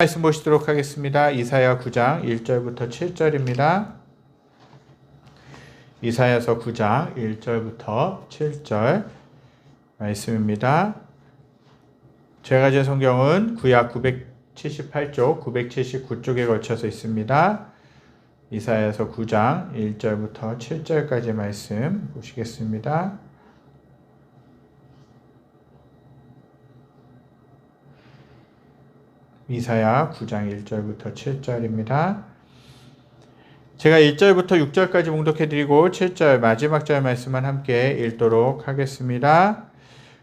말씀 보시도록 하겠습니다. 이사야 9장 1절부터 7절입니다. 이사야서 9장 1절부터 7절 말씀입니다. 제가 가진 성경은 구약 978쪽, 979쪽에 걸쳐서 있습니다. 이사야서 9장 1절부터 7절까지 말씀 보시겠습니다. 이사야 9장 1절부터 7절입니다. 제가 1절부터 6절까지 봉독해드리고 7절 마지막 절 말씀만 함께 읽도록 하겠습니다.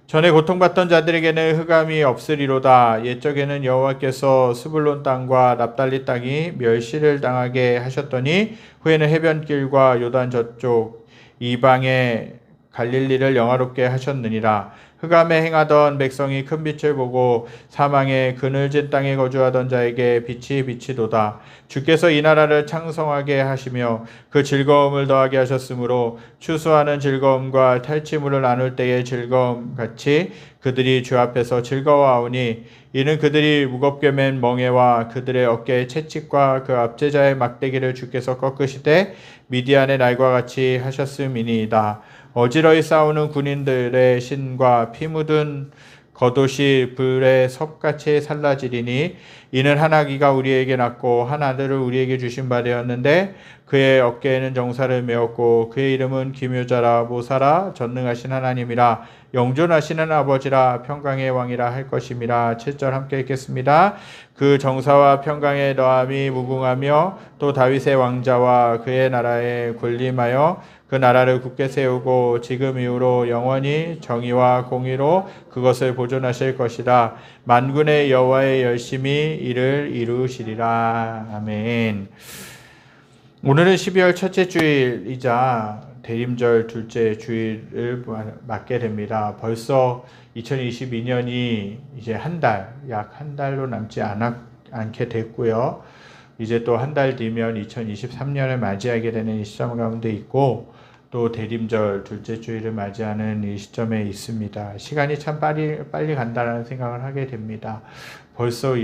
전에 고통받던 자들에게는 흑암이 없으리로다. 옛적에는 여호와께서 스불론 땅과 납달리 땅이 멸시를 당하게 하셨더니 후에는 해변길과 요단 저쪽 이방의 갈릴리를 영화롭게 하셨느니라. 흑암에 행하던 백성이 큰 빛을 보고 사망의 그늘진 땅에 거주하던 자에게 빛이 비치도다. 주께서 이 나라를 창성하게 하시며 그 즐거움을 더하게 하셨으므로 추수하는 즐거움과 탈취물을 나눌 때의 즐거움같이 그들이 주 앞에서 즐거워하오니 이는 그들이 무겁게 맨 멍에와 그들의 어깨의 채찍과 그 압제자의 막대기를 주께서 꺾으시되 미디안의 날과 같이 하셨음이니이다. 어지러이 싸우는 군인들의 신과 피 묻은 겉옷이 불의 섭같이 살라지리니 이는 한 아기가 우리에게 낳고 한 아들을 우리에게 주신 바 되었는데 그의 어깨에는 정사를 메었고 그의 이름은 기묘자라 모사라 전능하신 하나님이라 영존하시는 아버지라 평강의 왕이라 할 것임이라. 7절 함께 읽겠습니다. 그 정사와 평강의 너함이 무궁하며 또 다윗의 왕자와 그의 나라에 군림하여 그 나라를 굳게 세우고 지금 이후로 영원히 정의와 공의로 그것을 보존하실 것이라. 만군의 여호와의 열심히 이를 이루시리라. 아멘. 오늘은 12월 첫째 주일이자 대림절 둘째 주일을 맞게 됩니다. 벌써 2022년이 이제 약 한 달로 남지 않게 됐고요. 이제 또 한 달 뒤면 2023년을 맞이하게 되는 이 시점 가운데 있고 또 대림절 둘째 주일을 맞이하는 이 시점에 있습니다. 시간이 참 빨리 간다는 생각을 하게 됩니다. 벌써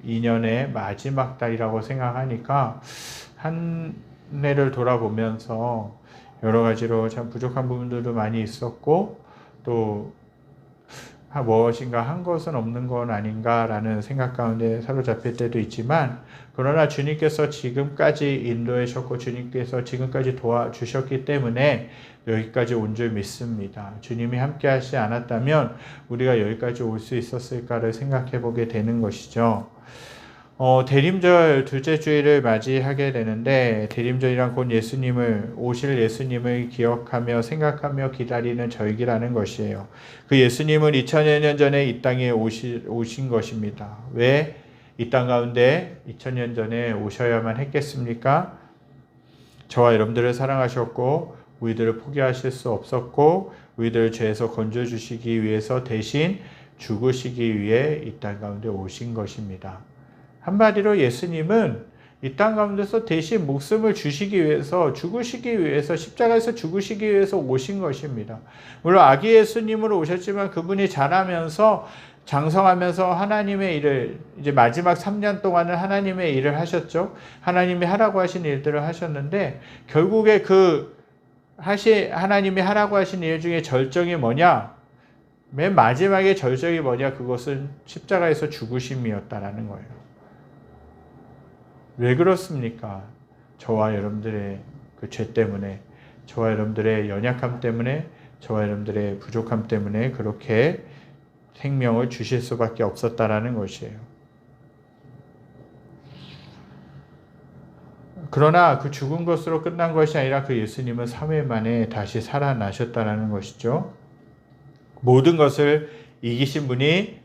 2022년의 마지막 달이라고 생각하니까 한 해를 돌아보면서 여러 가지로 참 부족한 부분들도 많이 있었고 또 무엇인가 한 것은 없는 건 아닌가라는 생각 가운데 사로잡힐 때도 있지만 그러나 주님께서 지금까지 인도하셨고 주님께서 지금까지 도와주셨기 때문에 여기까지 온 줄 믿습니다. 주님이 함께 하시지 않았다면 우리가 여기까지 올 수 있었을까를 생각해 보게 되는 것이죠. 대림절 둘째 주일을 맞이하게 되는데 대림절이란 곧 오실 예수님을 기억하며 생각하며 기다리는 절기라는 것이에요. 그 예수님은 2000여 년 전에 이 땅에 오신 것입니다. 왜 이 땅 가운데 2000년 전에 오셔야만 했겠습니까? 저와 여러분들을 사랑하셨고 우리들을 포기하실 수 없었고 우리들을 죄에서 건져주시기 위해서 대신 죽으시기 위해 이 땅 가운데 오신 것입니다. 한마디로 예수님은 이 땅 가운데서 대신 목숨을 주시기 위해서 죽으시기 위해서 십자가에서 죽으시기 위해서 오신 것입니다. 물론 아기 예수님으로 오셨지만 그분이 자라면서 장성하면서 하나님의 일을 이제 마지막 3년 동안은 하나님의 일을 하셨죠. 하나님이 하라고 하신 일들을 하셨는데 결국에 하나님이 하라고 하신 일 중에 절정이 뭐냐? 맨 마지막에 절정이 뭐냐? 그것은 십자가에서 죽으심이었다라는 거예요. 왜 그렇습니까? 저와 여러분들의 그 죄 때문에, 저와 여러분들의 연약함 때문에, 저와 여러분들의 부족함 때문에 그렇게 생명을 주실 수밖에 없었다라는 것이에요. 그러나 그 죽은 것으로 끝난 것이 아니라 그 예수님은 3일 만에 다시 살아나셨다라는 것이죠. 모든 것을 이기신 분이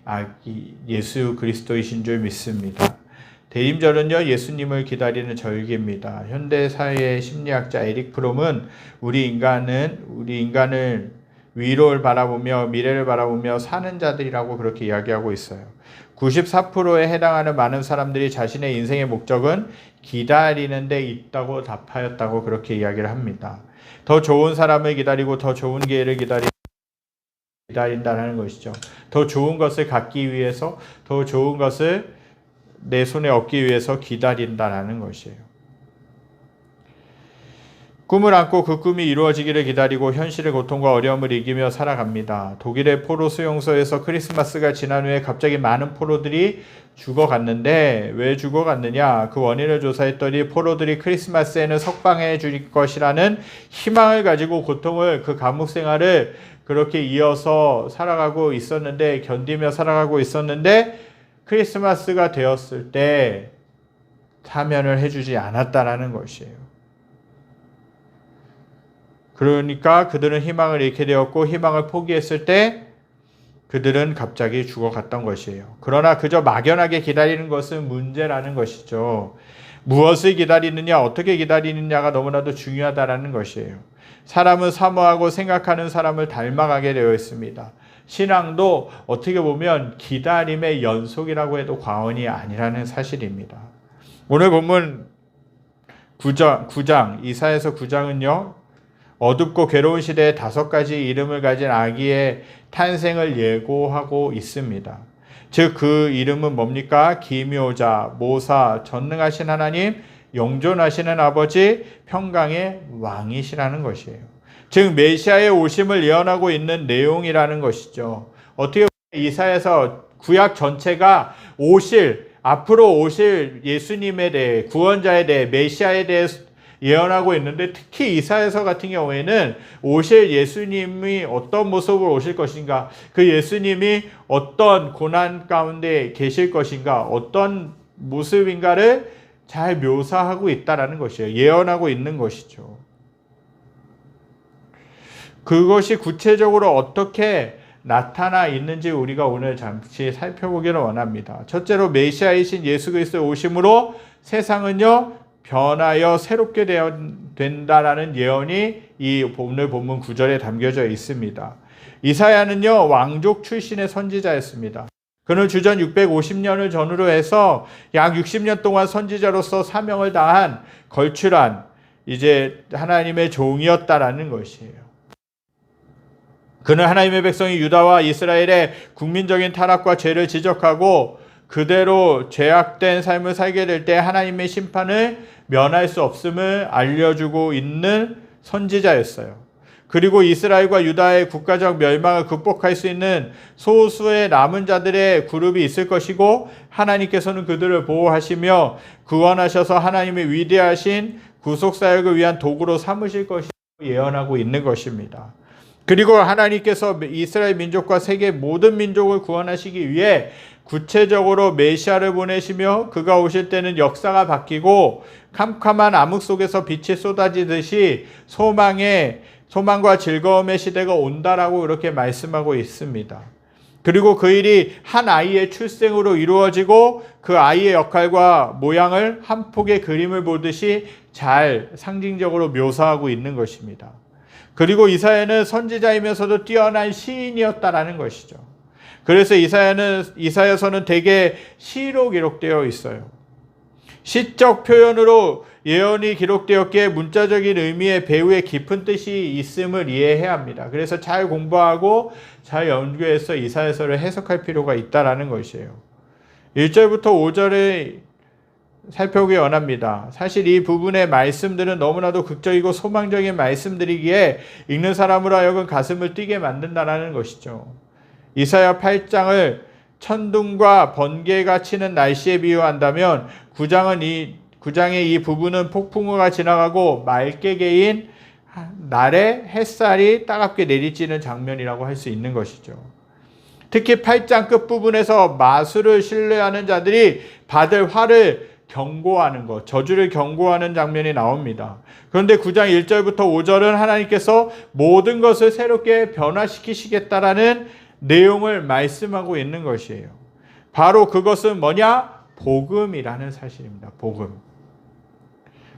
예수 그리스도이신 줄 믿습니다. 대림절은요, 예수님을 기다리는 절기입니다. 현대 사회의 심리학자 에릭 프롬은 우리 인간을 위로를 바라보며 미래를 바라보며 사는 자들이라고 그렇게 이야기하고 있어요. 94%에 해당하는 많은 사람들이 자신의 인생의 목적은 기다리는 데 있다고 답하였다고 그렇게 이야기를 합니다. 더 좋은 사람을 기다리고 더 좋은 기회를 기다린다는 것이죠. 더 좋은 것을 갖기 위해서 더 좋은 것을 내 손에 얻기 위해서 기다린다라는 것이에요. 꿈을 안고 그 꿈이 이루어지기를 기다리고 현실의 고통과 어려움을 이기며 살아갑니다. 독일의 포로 수용소에서 크리스마스가 지난 후에 갑자기 많은 포로들이 죽어갔는데 왜 죽어갔느냐? 그 원인을 조사했더니 포로들이 크리스마스에는 석방해 줄 것이라는 희망을 가지고 고통을 그 감옥 생활을 그렇게 이어서 살아가고 있었는데 견디며 살아가고 있었는데 크리스마스가 되었을 때 사면을 해주지 않았다라는 것이에요. 그러니까 그들은 희망을 잃게 되었고 희망을 포기했을 때 그들은 갑자기 죽어갔던 것이에요. 그러나 그저 막연하게 기다리는 것은 문제라는 것이죠. 무엇을 기다리느냐, 어떻게 기다리느냐가 너무나도 중요하다라는 것이에요. 사람은 사모하고 생각하는 사람을 닮아가게 되어 있습니다. 신앙도 어떻게 보면 기다림의 연속이라고 해도 과언이 아니라는 사실입니다. 오늘 본문 9장 이사야서 9장은요. 어둡고 괴로운 시대에 5가지 이름을 가진 아기의 탄생을 예고하고 있습니다. 즉 그 이름은 뭡니까? 기묘자, 모사, 전능하신 하나님, 영존하시는 아버지, 평강의 왕이시라는 것이에요. 즉 메시아의 오심을 예언하고 있는 내용이라는 것이죠. 어떻게 보면 이사야서 구약 전체가 앞으로 오실 예수님에 대해, 구원자에 대해, 메시아에 대해 예언하고 있는데 특히 이사야서 같은 경우에는 오실 예수님이 어떤 모습으로 오실 것인가, 그 예수님이 어떤 고난 가운데 계실 것인가, 어떤 모습인가를 잘 묘사하고 있다라는 것이에요. 예언하고 있는 것이죠. 그것이 구체적으로 어떻게 나타나 있는지 우리가 오늘 잠시 살펴보기를 원합니다. 첫째로 메시아이신 예수 그리스도의 오심으로 세상은요 변하여 새롭게 된다라는 예언이 이 오늘 본문 9절에 담겨져 있습니다. 이사야는요 왕족 출신의 선지자였습니다. 그는 주전 650년을 전후로 해서 약 60년 동안 선지자로서 사명을 다한 걸출한 이제 하나님의 종이었다라는 것이에요. 그는 하나님의 백성이 유다와 이스라엘의 국민적인 타락과 죄를 지적하고 그대로 죄악된 삶을 살게 될 때 하나님의 심판을 면할 수 없음을 알려주고 있는 선지자였어요. 그리고 이스라엘과 유다의 국가적 멸망을 극복할 수 있는 소수의 남은 자들의 그룹이 있을 것이고 하나님께서는 그들을 보호하시며 구원하셔서 하나님의 위대하신 구속사역을 위한 도구로 삼으실 것이라고 예언하고 있는 것입니다. 그리고 하나님께서 이스라엘 민족과 세계 모든 민족을 구원하시기 위해 구체적으로 메시아를 보내시며 그가 오실 때는 역사가 바뀌고 캄캄한 암흑 속에서 빛이 쏟아지듯이 소망과 즐거움의 시대가 온다라고 이렇게 말씀하고 있습니다. 그리고 그 일이 한 아이의 출생으로 이루어지고 그 아이의 역할과 모양을 한 폭의 그림을 보듯이 잘 상징적으로 묘사하고 있는 것입니다. 그리고 이사야는 선지자이면서도 뛰어난 시인이었다라는 것이죠. 그래서 이사야서는 대개 시로 기록되어 있어요. 시적 표현으로 예언이 기록되었기에 문자적인 의미의 배우의 깊은 뜻이 있음을 이해해야 합니다. 그래서 잘 공부하고 잘 연구해서 이사야서를 해석할 필요가 있다라는 것이에요. 1절부터 5절에 살펴보기 원합니다. 사실 이 부분의 말씀들은 너무나도 극적이고 소망적인 말씀들이기에 읽는 사람으로 하여금 가슴을 뛰게 만든다는 것이죠. 이사야 8장을 천둥과 번개가 치는 날씨에 비유한다면 9장의 이 부분은 폭풍우가 지나가고 맑게 개인 날에 햇살이 따갑게 내리쬐는 장면이라고 할 수 있는 것이죠. 특히 8장 끝부분에서 마술을 신뢰하는 자들이 받을 화를 경고하는 것, 저주를 경고하는 장면이 나옵니다. 그런데 9장 1절부터 5절은 하나님께서 모든 것을 새롭게 변화시키시겠다라는 내용을 말씀하고 있는 것이에요. 바로 그것은 뭐냐? 복음이라는 사실입니다. 복음.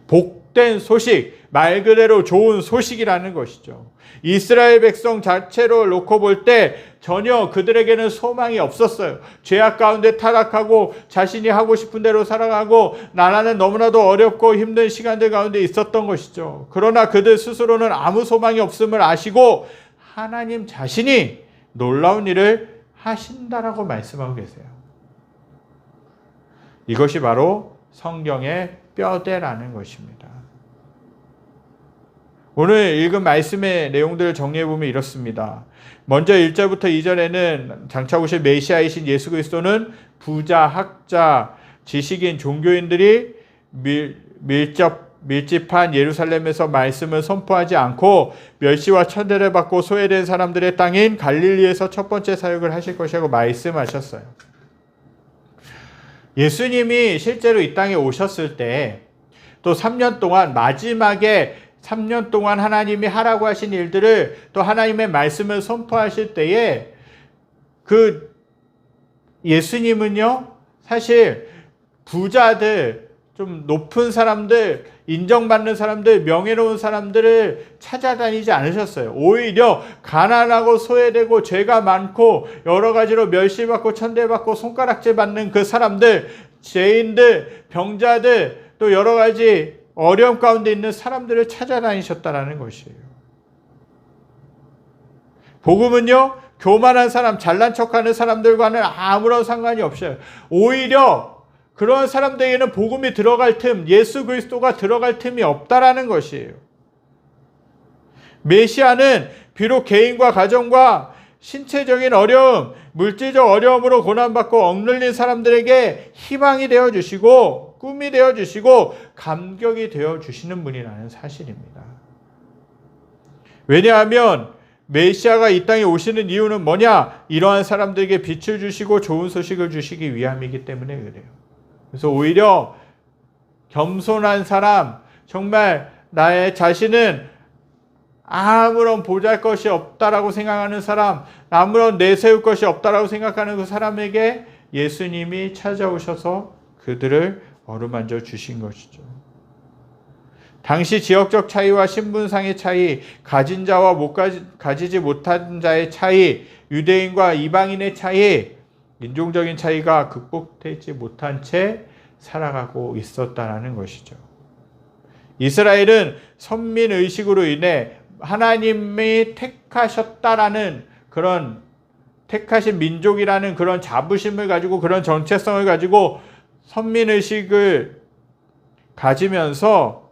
복된 소식, 말 그대로 좋은 소식이라는 것이죠. 이스라엘 백성 자체로 놓고 볼 때 전혀 그들에게는 소망이 없었어요. 죄악 가운데 타락하고 자신이 하고 싶은 대로 살아가고 나라는 너무나도 어렵고 힘든 시간들 가운데 있었던 것이죠. 그러나 그들 스스로는 아무 소망이 없음을 아시고 하나님 자신이 놀라운 일을 하신다라고 말씀하고 계세요. 이것이 바로 성경의 뼈대라는 것입니다. 오늘 읽은 말씀의 내용들을 정리해보면 이렇습니다. 먼저 1절부터 2절에는 장차 오실 메시아이신 예수 그리스도는 부자, 학자, 지식인, 종교인들이 밀집한 예루살렘에서 말씀을 선포하지 않고 멸시와 천대를 받고 소외된 사람들의 땅인 갈릴리에서 첫 번째 사역을 하실 것이라고 말씀하셨어요. 예수님이 실제로 이 땅에 오셨을 때 또 3년 동안 마지막에 3년 동안 하나님이 하라고 하신 일들을 또 하나님의 말씀을 선포하실 때에 그 예수님은요, 사실 부자들, 좀 높은 사람들, 인정받는 사람들, 명예로운 사람들을 찾아다니지 않으셨어요. 오히려 가난하고 소외되고 죄가 많고 여러 가지로 멸시받고 천대받고 손가락질 받는 그 사람들, 죄인들, 병자들, 또 여러 가지 어려움 가운데 있는 사람들을 찾아다니셨다라는 것이에요. 복음은요, 교만한 사람, 잘난 척하는 사람들과는 아무런 상관이 없어요. 오히려 그런 사람들에게는 복음이 들어갈 틈, 예수 그리스도가 들어갈 틈이 없다라는 것이에요. 메시아는 비록 개인과 가정과 신체적인 어려움, 물질적 어려움으로 고난받고 억눌린 사람들에게 희망이 되어주시고 꿈이 되어주시고 감격이 되어주시는 분이라는 사실입니다. 왜냐하면 메시아가 이 땅에 오시는 이유는 뭐냐? 이러한 사람들에게 빛을 주시고 좋은 소식을 주시기 위함이기 때문에 그래요. 그래서 오히려 겸손한 사람, 정말 나의 자신은 아무런 보잘것이 없다라고 생각하는 사람, 아무런 내세울 것이 없다라고 생각하는 그 사람에게 예수님이 찾아오셔서 그들을 어루만져 주신 것이죠. 당시 지역적 차이와 신분상의 차이, 가진 자와 가지지 못한 자의 차이, 유대인과 이방인의 차이, 민족적인 차이가 극복되지 못한 채 살아가고 있었다는 것이죠. 이스라엘은 선민의식으로 인해 하나님이 택하셨다라는 그런 택하신 민족이라는 그런 자부심을 가지고 그런 정체성을 가지고 선민의식을 가지면서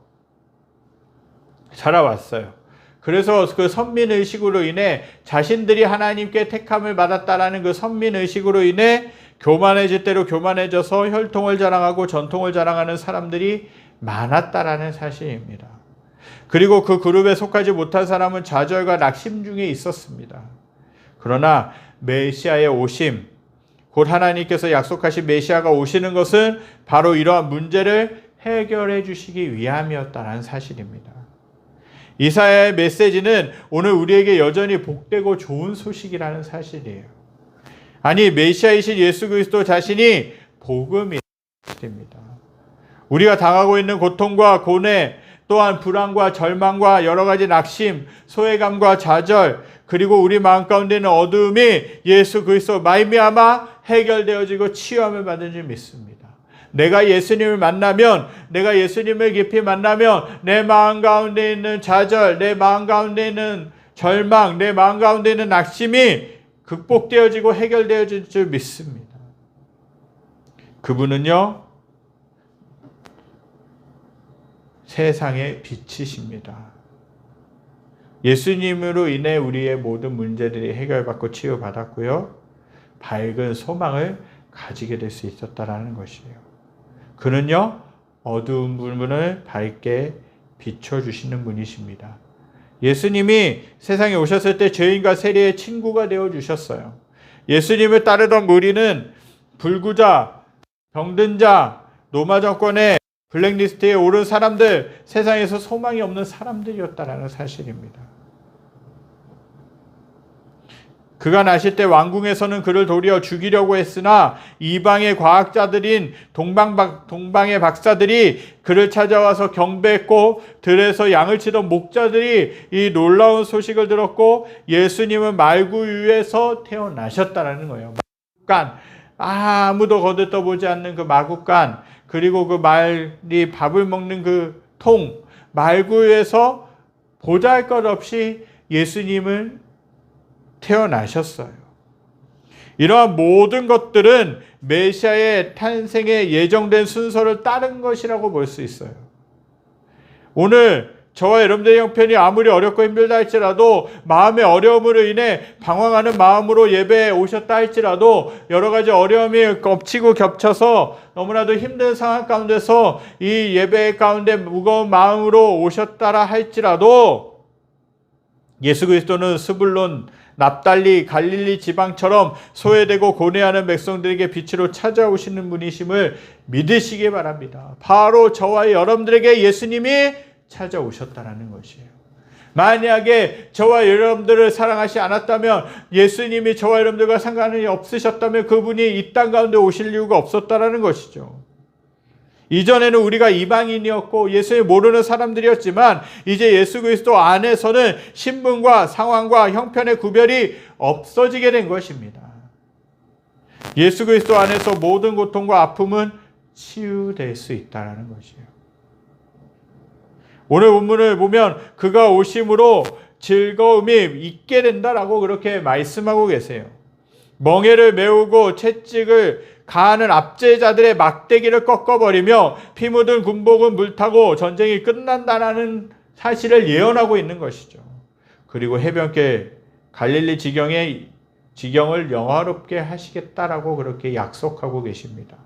살아왔어요. 그래서 그 선민의식으로 인해 자신들이 하나님께 택함을 받았다라는 그 선민의식으로 인해 교만해질 대로 교만해져서 혈통을 자랑하고 전통을 자랑하는 사람들이 많았다라는 사실입니다. 그리고 그 그룹에 속하지 못한 사람은 좌절과 낙심 중에 있었습니다. 그러나 메시아의 오심, 곧 하나님께서 약속하신 메시아가 오시는 것은 바로 이러한 문제를 해결해 주시기 위함이었다는 사실입니다. 이사야의 메시지는 오늘 우리에게 여전히 복되고 좋은 소식이라는 사실이에요. 아니, 메시아이신 예수 그리스도 자신이 복음입니다. 우리가 당하고 있는 고통과 고뇌, 또한 불안과 절망과 여러 가지 낙심, 소외감과 좌절, 그리고 우리 마음 가운데 있는 어두움이 예수 그리스도 말미암아 해결되어지고 치유함을 받은 줄 믿습니다. 내가 예수님을 만나면, 내가 예수님을 깊이 만나면 내 마음 가운데 있는 좌절, 내 마음 가운데 있는 절망, 내 마음 가운데 있는 낙심이 극복되어지고 해결되어질 줄 믿습니다. 그분은요, 세상의 빛이십니다. 예수님으로 인해 우리의 모든 문제들이 해결받고 치유받았고요, 밝은 소망을 가지게 될 수 있었다라는 것이에요. 그는요, 어두운 부분을 밝게 비춰주시는 분이십니다. 예수님이 세상에 오셨을 때 죄인과 세리의 친구가 되어주셨어요. 예수님을 따르던 무리는 불구자, 병든 자, 로마 정권의 블랙리스트에 오른 사람들, 세상에서 소망이 없는 사람들이었다라는 사실입니다. 그가 나실 때 왕궁에서는 그를 도리어 죽이려고 했으나 이방의 과학자들인 동방의 박사들이 그를 찾아와서 경배했고, 들에서 양을 치던 목자들이 이 놀라운 소식을 들었고 예수님은 말구유에서 태어나셨다라는 거예요. 마구간, 아무도 거들떠보지 않는 그 마구간, 그리고 그 말이 밥을 먹는 그 통, 말구유에서 보잘것없이 예수님을 태어나셨어요. 이러한 모든 것들은 메시아의 탄생에 예정된 순서를 따른 것이라고 볼 수 있어요. 오늘 저와 여러분들의 형편이 아무리 어렵고 힘들다 할지라도 마음의 어려움으로 인해 방황하는 마음으로 예배에 오셨다 할지라도 여러 가지 어려움이 겹치고 겹쳐서 너무나도 힘든 상황 가운데서 이 예배 가운데 무거운 마음으로 오셨다라 할지라도 예수 그리스도는 스불론, 납달리, 갈릴리 지방처럼 소외되고 고뇌하는 백성들에게 빛으로 찾아오시는 분이심을 믿으시기 바랍니다. 바로 저와 여러분들에게 예수님이 찾아오셨다라는 것이에요. 만약에 저와 여러분들을 사랑하지 않았다면, 예수님이 저와 여러분들과 상관이 없으셨다면 그분이 이 땅 가운데 오실 이유가 없었다라는 것이죠. 이전에는 우리가 이방인이었고 예수를 모르는 사람들이었지만 이제 예수 그리스도 안에서는 신분과 상황과 형편의 구별이 없어지게 된 것입니다. 예수 그리스도 안에서 모든 고통과 아픔은 치유될 수 있다는 것이에요. 오늘 본문을 보면 그가 오심으로 즐거움이 있게 된다라고 그렇게 말씀하고 계세요. 멍에를 메우고 채찍을 가하는 압제자들의 막대기를 꺾어버리며 피 묻은 군복은 물타고 전쟁이 끝난다라는 사실을 예언하고 있는 것이죠. 그리고 해변길 갈릴리 지경을 영화롭게 하시겠다라고 그렇게 약속하고 계십니다.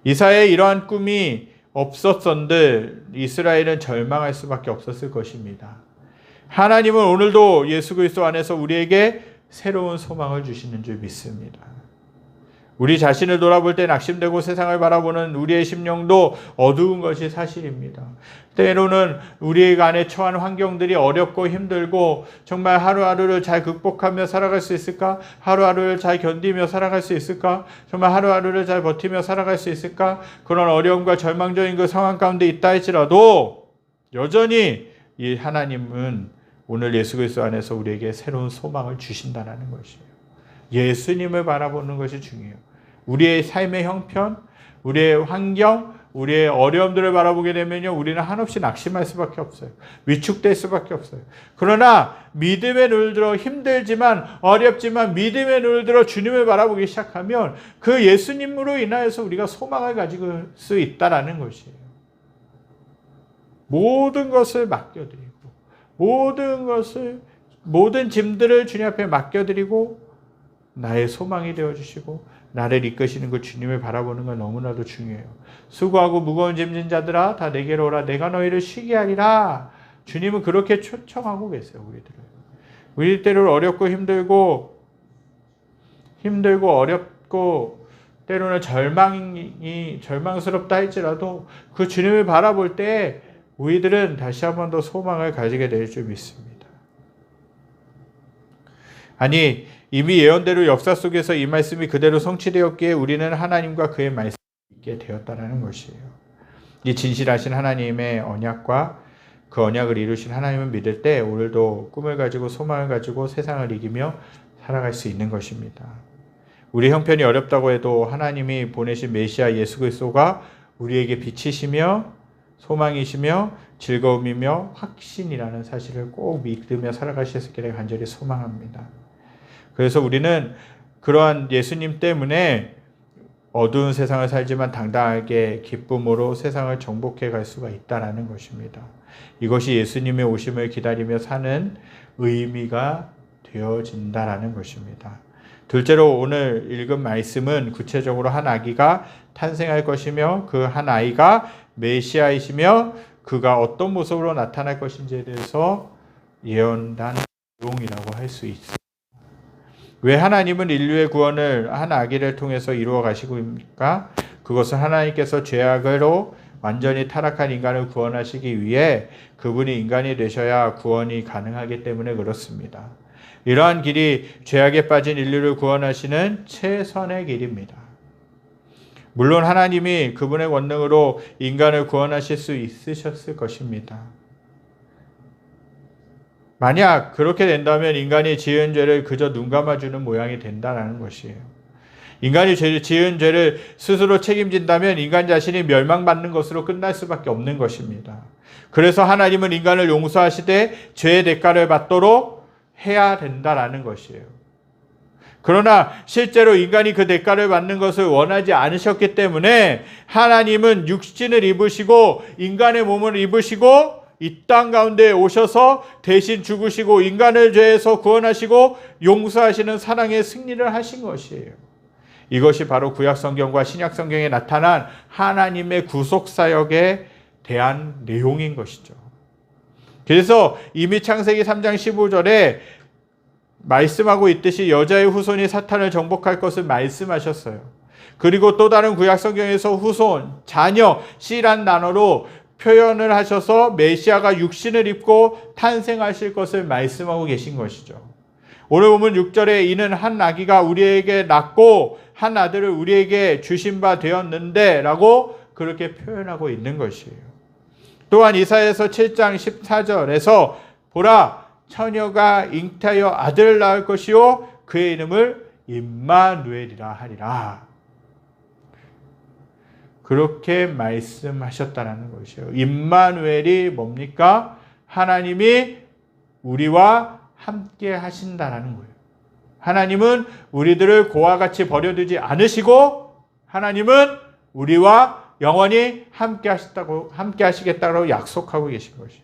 이사야의 이러한 꿈이 없었던들 이스라엘은 절망할 수밖에 없었을 것입니다. 하나님은 오늘도 예수 그리스도 안에서 우리에게 새로운 소망을 주시는 줄 믿습니다. 우리 자신을 돌아볼 때 낙심되고 세상을 바라보는 우리의 심령도 어두운 것이 사실입니다. 때로는 우리 안에 처한 환경들이 어렵고 힘들고 정말 하루하루를 잘 극복하며 살아갈 수 있을까? 하루하루를 잘 견디며 살아갈 수 있을까? 정말 하루하루를 잘 버티며 살아갈 수 있을까? 그런 어려움과 절망적인 그 상황 가운데 있다 할지라도 여전히 이 하나님은 오늘 예수 그리스도 안에서 우리에게 새로운 소망을 주신다는 것이에요. 예수님을 바라보는 것이 중요해요. 우리의 삶의 형편, 우리의 환경, 우리의 어려움들을 바라보게 되면요, 우리는 한없이 낙심할 수밖에 없어요. 위축될 수밖에 없어요. 그러나 믿음의 눈을 들어 힘들지만 어렵지만 믿음의 눈을 들어 주님을 바라보기 시작하면 그 예수님으로 인하여서 우리가 소망을 가질 수 있다라는 것이에요. 모든 것을 맡겨드리고 모든 짐들을 주님 앞에 맡겨드리고 나의 소망이 되어주시고 나를 이끄시는 그 주님을 바라보는 건 너무나도 중요해요. 수고하고 무거운 짐진 자들아 다 내게로 오라 내가 너희를 쉬게 하리라. 주님은 그렇게 초청하고 계세요. 우리 때로 어렵고 힘들고 어렵고 때로는 절망스럽다 할지라도 그 주님을 바라볼 때 우리들은 다시 한 번 더 소망을 가지게 될 줄 믿습니다. 아니 이미 예언대로 역사 속에서 이 말씀이 그대로 성취되었기에 우리는 하나님과 그의 말씀을 믿게 되었다는 것이에요. 이 진실하신 하나님의 언약과 그 언약을 이루신 하나님을 믿을 때 오늘도 꿈을 가지고 소망을 가지고 세상을 이기며 살아갈 수 있는 것입니다. 우리 형편이 어렵다고 해도 하나님이 보내신 메시아 예수 그리스도가 우리에게 빛이시며 소망이시며 즐거움이며 확신이라는 사실을 꼭 믿으며 살아가실 수 있기를 간절히 소망합니다. 그래서 우리는 그러한 예수님 때문에 어두운 세상을 살지만 당당하게 기쁨으로 세상을 정복해 갈 수가 있다는 것입니다. 이것이 예수님의 오심을 기다리며 사는 의미가 되어진다는 것입니다. 둘째로 오늘 읽은 말씀은 구체적으로 한 아기가 탄생할 것이며 그 한 아이가 메시아이시며 그가 어떤 모습으로 나타날 것인지에 대해서 예언한 내용이라고 할 수 있습니다. 왜 하나님은 인류의 구원을 한 아기를 통해서 이루어 가시고입니까? 그것은 하나님께서 죄악으로 완전히 타락한 인간을 구원하시기 위해 그분이 인간이 되셔야 구원이 가능하기 때문에 그렇습니다. 이러한 길이 죄악에 빠진 인류를 구원하시는 최선의 길입니다. 물론 하나님이 그분의 권능으로 인간을 구원하실 수 있으셨을 것입니다. 만약 그렇게 된다면 인간이 지은 죄를 그저 눈 감아주는 모양이 된다는 것이에요. 인간이 지은 죄를 스스로 책임진다면 인간 자신이 멸망받는 것으로 끝날 수밖에 없는 것입니다. 그래서 하나님은 인간을 용서하시되 죄의 대가를 받도록 해야 된다라는 것이에요. 그러나 실제로 인간이 그 대가를 받는 것을 원하지 않으셨기 때문에 하나님은 육신을 입으시고 인간의 몸을 입으시고 이 땅 가운데 오셔서 대신 죽으시고 인간을 죄에서 구원하시고 용서하시는 사랑의 승리를 하신 것이에요. 이것이 바로 구약성경과 신약성경에 나타난 하나님의 구속사역에 대한 내용인 것이죠. 그래서 이미 창세기 3장 15절에 말씀하고 있듯이 여자의 후손이 사탄을 정복할 것을 말씀하셨어요. 그리고 또 다른 구약성경에서 후손, 자녀, 씨란 단어로 표현을 하셔서 메시아가 육신을 입고 탄생하실 것을 말씀하고 계신 것이죠. 오늘 보면 6절에 이는 한 아기가 우리에게 낳고 한 아들을 우리에게 주신 바 되었는데 라고 그렇게 표현하고 있는 것이에요. 또한 이사야서 7장 14절에서 보라 처녀가 잉태하여 아들을 낳을 것이요 그의 이름을 임마누엘이라 하리라. 그렇게 말씀하셨다는 것이에요. 임마누엘이 뭡니까? 하나님이 우리와 함께 하신다라는 거예요. 하나님은 우리들을 고와 같이 버려두지 않으시고 하나님은 우리와 영원히 함께 하시겠다고 약속하고 계신 것이에요.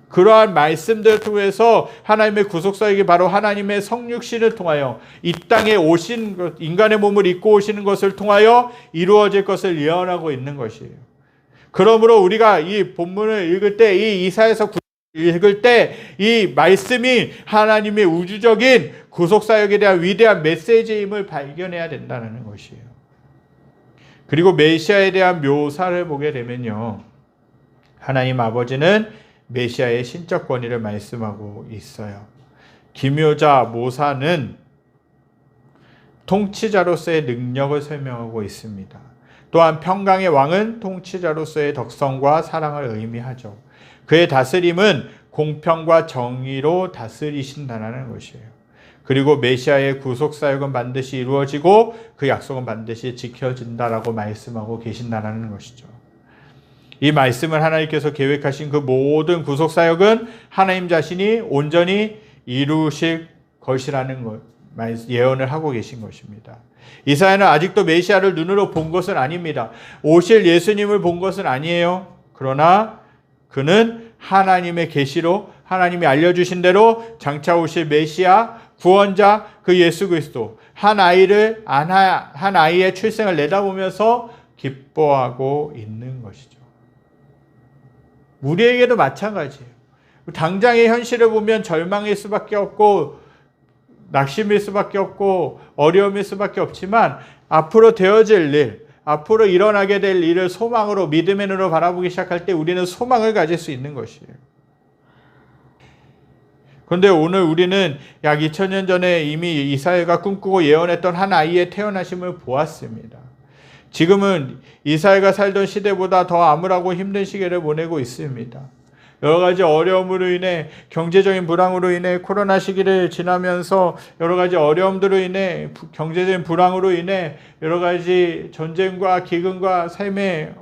그러한 말씀들 통해서 하나님의 구속사역이 바로 하나님의 성육신을 통하여 이 땅에 오신 것, 인간의 몸을 입고 오시는 것을 통하여 이루어질 것을 예언하고 있는 것이에요. 그러므로 우리가 이 본문을 읽을 때, 이 이사야서 읽을 때 이 말씀이 하나님의 우주적인 구속사역에 대한 위대한 메시지임을 발견해야 된다는 것이에요. 그리고 메시아에 대한 묘사를 보게 되면요, 하나님 아버지는 메시아의 신적 권위를 말씀하고 있어요. 기묘자 모사는 통치자로서의 능력을 설명하고 있습니다. 또한 평강의 왕은 통치자로서의 덕성과 사랑을 의미하죠. 그의 다스림은 공평과 정의로 다스리신다는 것이에요. 그리고 메시아의 구속사역은 반드시 이루어지고 그 약속은 반드시 지켜진다라고 말씀하고 계신다는 것이죠. 이 말씀을 하나님께서 계획하신 그 모든 구속사역은 하나님 자신이 온전히 이루실 것이라는 것, 예언을 하고 계신 것입니다. 이사야는 아직도 메시아를 눈으로 본 것은 아닙니다. 오실 예수님을 본 것은 아니에요. 그러나 그는 하나님의 계시로 하나님이 알려주신 대로 장차 오실 메시아, 구원자, 그 예수 그리스도, 한 아이의 출생을 내다보면서 기뻐하고 있는 것이죠. 우리에게도 마찬가지예요. 당장의 현실을 보면 절망일 수밖에 없고 낙심일 수밖에 없고 어려움일 수밖에 없지만 앞으로 되어질 일, 앞으로 일어나게 될 일을 소망으로 믿음의 눈으로 바라보기 시작할 때 우리는 소망을 가질 수 있는 것이에요. 그런데 오늘 우리는 약 2000년 전에 이미 이사야가 꿈꾸고 예언했던 한 아이의 태어나심을 보았습니다. 지금은 이사야가 살던 시대보다 더 암울하고 힘든 시기를 보내고 있습니다. 여러 가지 어려움으로 인해, 경제적인 불황으로 인해, 코로나 시기를 지나면서 여러 가지 어려움들로 인해, 경제적인 불황으로 인해 여러 가지 전쟁과 기근과 삶의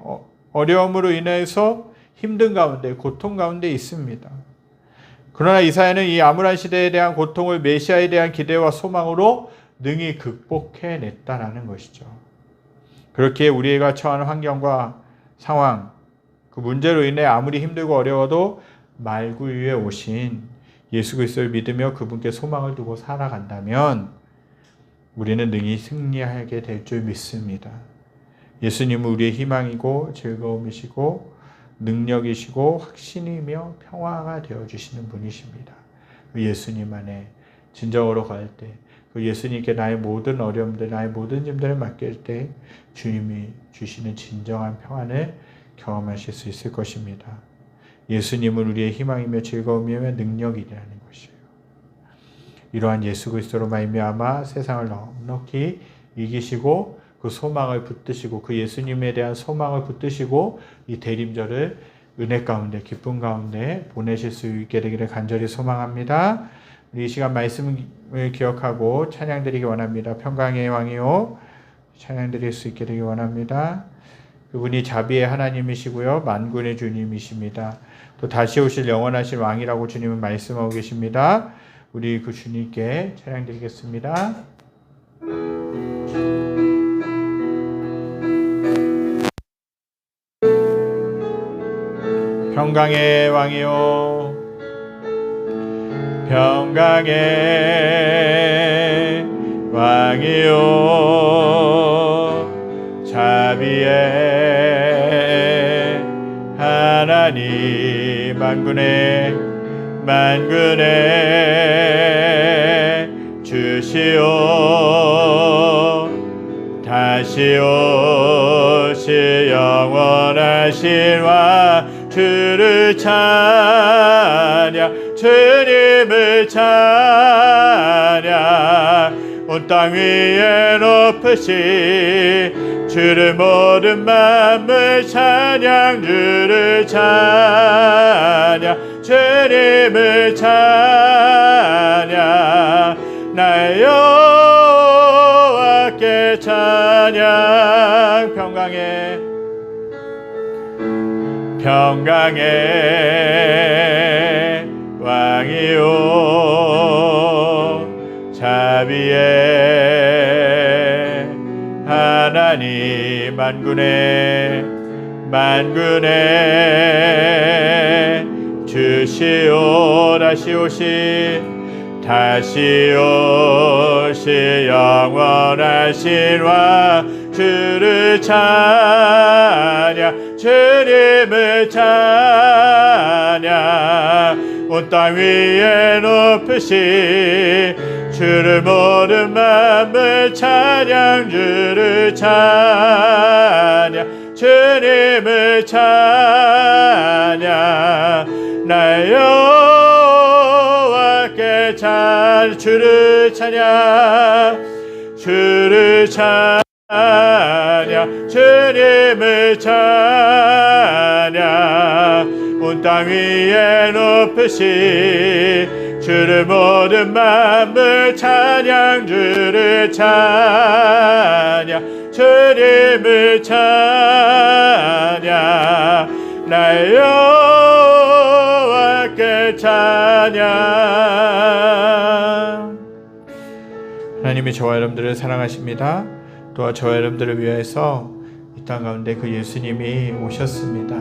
어려움으로 인해서 힘든 가운데, 고통 가운데 있습니다. 그러나 이사야는 이 암울한 시대에 대한 고통을 메시아에 대한 기대와 소망으로 능히 극복해냈다라는 것이죠. 그렇게 우리가 처한 환경과 상황, 그 문제로 인해 아무리 힘들고 어려워도 말구 위에 오신 예수 그리스도를 믿으며 그분께 소망을 두고 살아간다면 우리는 능히 승리하게 될 줄 믿습니다. 예수님은 우리의 희망이고 즐거움이시고 능력이시고 확신이며 평화가 되어주시는 분이십니다. 그 예수님 안에 진정으로 갈 때, 그 예수님께 나의 모든 어려움들, 나의 모든 짐들을 맡길 때 주님이 주시는 진정한 평안을 경험하실 수 있을 것입니다. 예수님은 우리의 희망이며 즐거움이며 능력이라는 것이에요. 이러한 예수 그리스도로 말미암아 세상을 넉넉히 이기시고 그 소망을 붙드시고 그 예수님에 대한 소망을 붙드시고 이 대림절을 은혜 가운데 기쁨 가운데 보내실 수 있게 되기를 간절히 소망합니다. 우리 이 시간 말씀을 기억하고 찬양드리기 원합니다. 평강의 왕이요 찬양드릴 수 있게 되기 원합니다. 그분이 자비의 하나님이시고요 만군의 주님이십니다. 또 다시 오실 영원하신 왕이라고 주님은 말씀하고 계십니다. 우리 그 주님께 찬양드리겠습니다. 평강의 왕이요 평강의 왕이요 자비의 하나님 만군의 주시오 다시 오실 영원하신 왕 주를 찬양 주님을 찬양 온 땅 위에 높으신 주를 모든 만물 찬양 주를 찬양 주님을 찬양 나의 여호와께 찬양 평강의 왕이요 자비의 하나님 만군의 주시오 다시 오실 영원하신 왕 주를 찬양 주님을 찬양 온 땅 위에 높으신 주를 모든 만물 찬양 주를 찬양 주님을 찬양 나의 여호와께 주를 찬양 주님을 찬양 온 땅 위에 높으신 주를 모든 만물 찬양 주를 찬양 주님을 찬양 나의 여호와께 찬양. 하나님이 저와 여러분들을 사랑하십니다. 또한 저와 여러분들을 위해서 이 땅 가운데 그 예수님이 오셨습니다.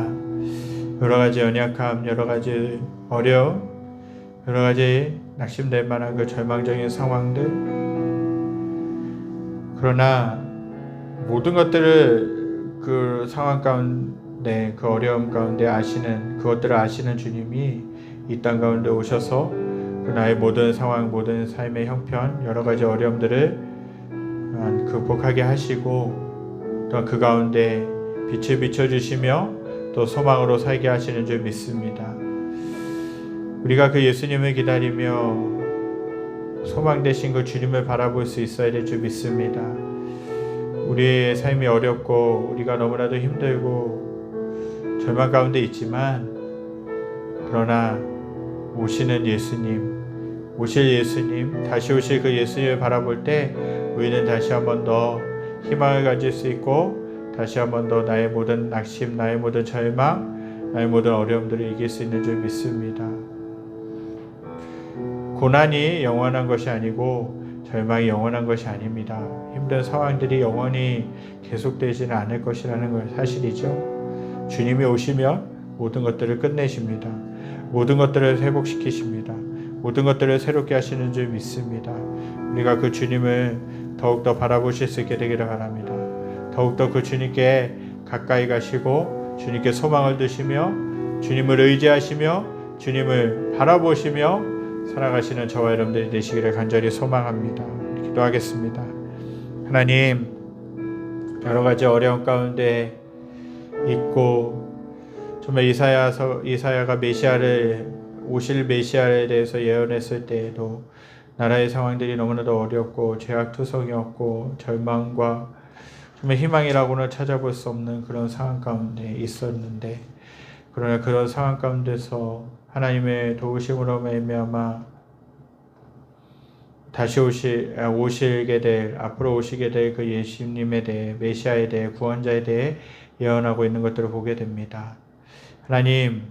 여러가지 연약함, 여러가지 어려움, 여러가지 낙심될 만한 그 절망적인 상황들, 그러나 모든 것들을 그 상황 가운데 그 어려움 가운데 그것들을 아시는 주님이 이 땅 가운데 오셔서 그 나의 모든 상황, 모든 삶의 형편, 여러가지 어려움들을 극복하게 하시고 또 그 가운데 빛을 비춰주시며 또 소망으로 살게 하시는 줄 믿습니다. 우리가 그 예수님을 기다리며 소망 되신 그 주님을 바라볼 수 있어야 될 줄 믿습니다. 우리의 삶이 어렵고 우리가 너무나도 힘들고 절망 가운데 있지만 그러나 오시는 예수님, 다시 오실 그 예수님을 바라볼 때 우리는 다시 한 번 더 희망을 가질 수 있고 다시 한 번 더 나의 모든 낙심, 나의 모든 절망, 나의 모든 어려움들을 이길 수 있는 줄 믿습니다. 고난이 영원한 것이 아니고 절망이 영원한 것이 아닙니다. 힘든 상황들이 영원히 계속되지는 않을 것이라는 걸 사실이죠. 주님이 오시면 모든 것들을 끝내십니다. 모든 것들을 회복시키십니다. 모든 것들을 새롭게 하시는 줄 믿습니다. 우리가 그 주님을 더욱더 바라보실 수 있게 되기를 바랍니다. 더욱더 그 주님께 가까이 가시고 주님께 소망을 두시며 주님을 의지하시며 주님을 바라보시며 살아가시는 저와 여러분들이 되시기를 간절히 소망합니다. 기도하겠습니다. 하나님, 여러 가지 어려움 가운데 있고 정말 이사야가 오실 메시아에 대해서 예언했을 때에도 나라의 상황들이 너무나도 어렵고 죄악투성이었고 절망과 정말 희망이라고는 찾아볼 수 없는 그런 상황 가운데 있었는데 그러나 그런 상황 가운데서 하나님의 도우심으로 말미암아 다시 오시게 될 앞으로 오시게 될 그 예수님에 대해 메시아에 대해 구원자에 대해 예언하고 있는 것들을 보게 됩니다. 하나님,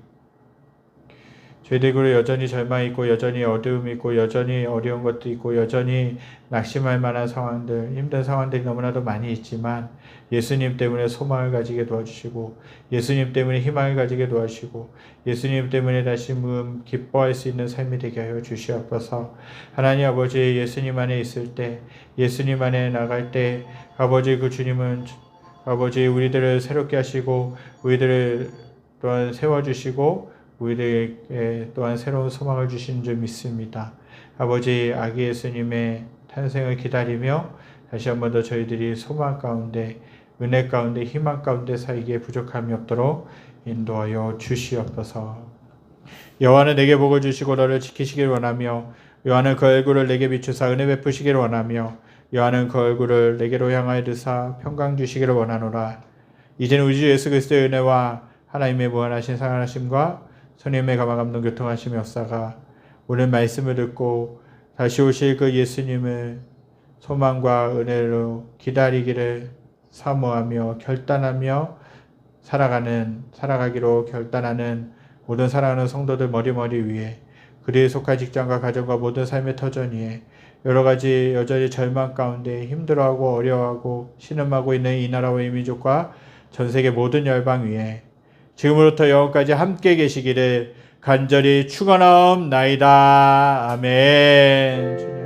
저희들이 여전히 절망이 있고 여전히 어두움이 있고 여전히 어려운 것도 있고 여전히 낙심할 만한 상황들, 힘든 상황들이 너무나도 많이 있지만 예수님 때문에 소망을 가지게 도와주시고 예수님 때문에 희망을 가지게 도와주시고 예수님 때문에 다시 기뻐할 수 있는 삶이 되게 하여 주시옵소서. 하나님 아버지, 예수님 안에 있을 때, 예수님 안에 나갈 때 아버지, 그 주님은 아버지 우리들을 새롭게 하시고 우리들을 또한 세워주시고 우리에게 또한 새로운 소망을 주시는 줄 믿습니다. 아버지, 아기 예수님의 탄생을 기다리며 다시 한 번 더 저희들이 소망 가운데, 은혜 가운데, 희망 가운데 살기에 부족함이 없도록 인도하여 주시옵소서. 여호와는 내게 복을 주시고 너를 지키시길 원하며 여호와는 그 얼굴을 내게 비추사 은혜 베푸시길 원하며 여호와는 그 얼굴을 내게로 향하여 드사 평강 주시기를 원하노라. 이제는 우리 주 예수 그리스도의 은혜와 하나님의 무한하신 사랑하심과 성령의 감화감동 교통하심이 없사가 오늘 말씀을 듣고 다시 오실 그 예수님을 소망과 은혜로 기다리기를 사모하며 결단하며 살아가기로 결단하는 모든 사랑하는 성도들 머리머리 위에 그리에 속한 직장과 가정과 모든 삶의 터전 위에 여러가지 여전히 절망 가운데 힘들어하고 어려워하고 신음하고 있는 이 나라와 이 민족과 전세계 모든 열방 위에 지금으로부터 영원까지 함께 계시기를 간절히 축원하옵나이다. 아멘.